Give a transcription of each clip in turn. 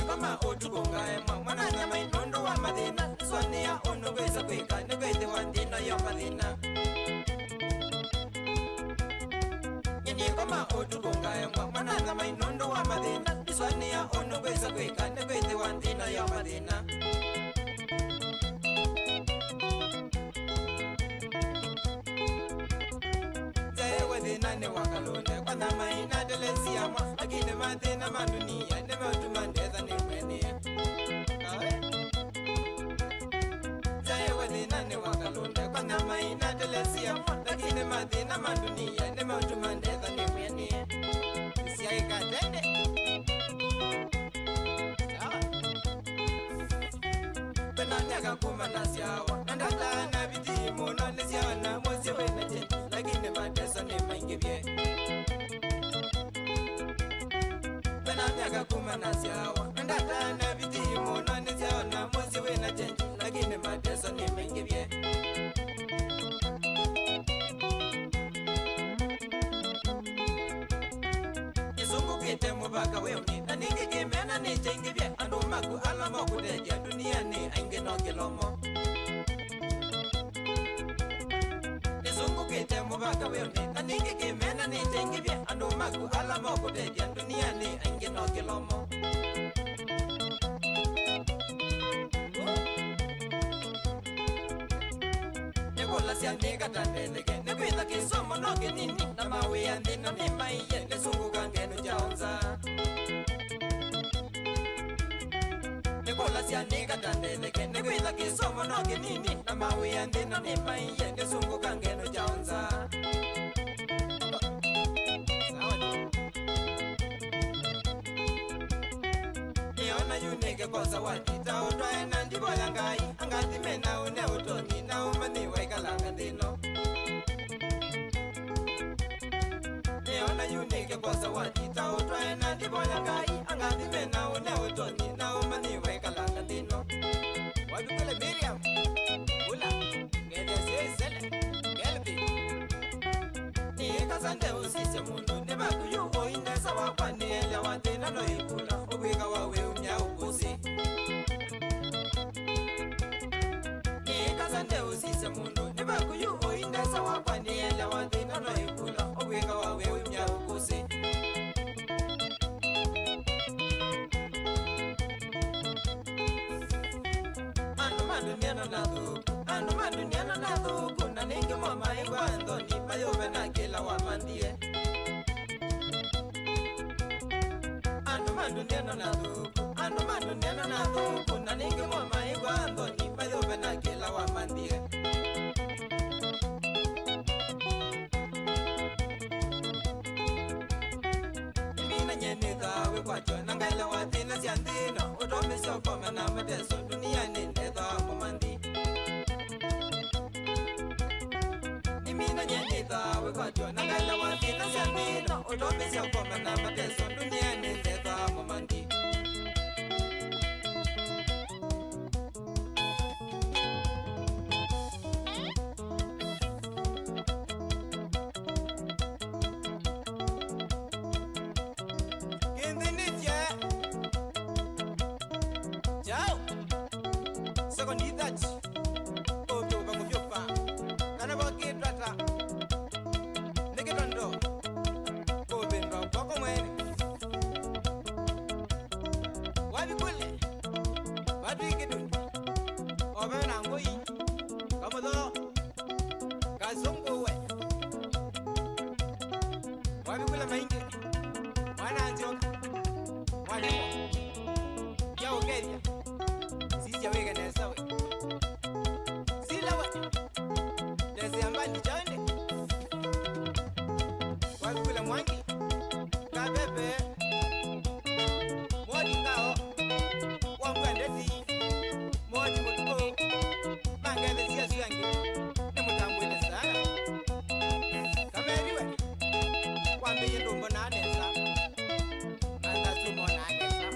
kama otugonga ema mwana nyama inondo wa madina Sonia unogeza kweka nogeze wandina ya madina Nyini kama otugonga ema mwana nyama inondo wa madina Sonia unogeza kweka nogeze wandina ya madina Nane wakalonde kwa nama inadelesi ya mwa Akine mate na madunia Neme utumandeza ni mweni Zaye wadi nane wakalonde kwa nama inadelesi ya mwa Akine mate na madunia Neme utumandeza ni mweni Siya ikatende Penanyaka kumana siyawa Nandata na biti muno nisiyawa na mosi wena jen Lakini matesa ni maingibye Penanyaka kumana siyawa Nandata na biti muno nisiyawa na mosi wena jen Lakini matesa ni maingibye Isungu kite mubaka weuni Naniki kimena ni chengibye Andu maku alama kuteja dunia ni ainge no kilomo Isungu kite mubaka weuni Naniki kimena ni chengibye Andu maku alama kuteja dunia ni ainge no kilomo Nikola siya nika tandeleke Nikwitha kisomo no kinini Na mawe ya ndino ni maiye Nisungu kangenu jaonza Nikola siya nika tandeleke Nikwitha kisomo no kinini Na mawe ya ndino ni maiye Nisungu kangenu jaonza Niona yunike kwa zawadi Tautwae na ndibo ya ngai Angati mena une utoni Na umani waikalanga ndino Niona yunike kwa zawadi Tautwae na ndibo ya ngai Angati mena une utoni Na umani waikalanga ndino Wadukule Miriam Ula Gede sisele Gelbi Nikasande usise mundu Nibaku yuho indesa wakwani Ele watina no ikula Ubika wawe umya ukusi Nikasande usise mundu Nibaku yuho indesa wakwani Ele watina no ikula Ubika wawe umya ukusi Anu maduniana na dhuku Na ningi mama ingo andoni Payobe na kila wamandie Anu maduniana na dhuku Na ningi mama ingo andoni Payobe na kila wamandie Imina nyeni dhawe kwa cho Nangaila watina siandino Utome siokome na mateso Dunia ninde dhawe kumandi Imina nyeni dhawe kwa cho Nangaila watina siandino Utome siokome na mateso Dunia ninde dhawe kumandi Sekonditachi Obyo bangu vyopa Kana baki trata Nikitondo Obendo wako mwene Wabi kule Wadu ikidundi Obena ngoi Kamudo Kazungu we Wabi kule maingi Wana antioka Wana Ya ukedia Sisi ya wega nesa we Sila we Desi ambani chande Wakula mwangi Kabebe Mwadi kao Wangwendeti Mwadi mutuko Mangende siya suyangi Nemutambwele sana Kameriwe Wambeye ndumbo na anesa Nanda sumo na anesa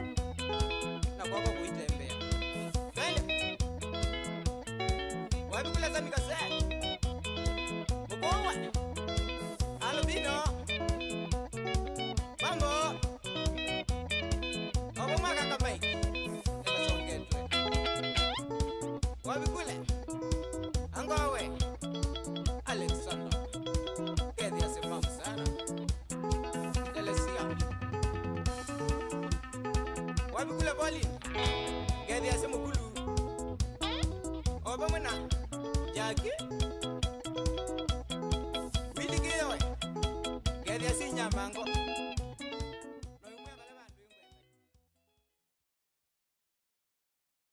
Na kwako kuitembea Vele Wabikula za mikase Mukowa Albino Mambo Obo maka kamai wabikule angawe Alexander kedi asimamu sana Telesia wabikule boli kedi asimukulu obamuna Jackie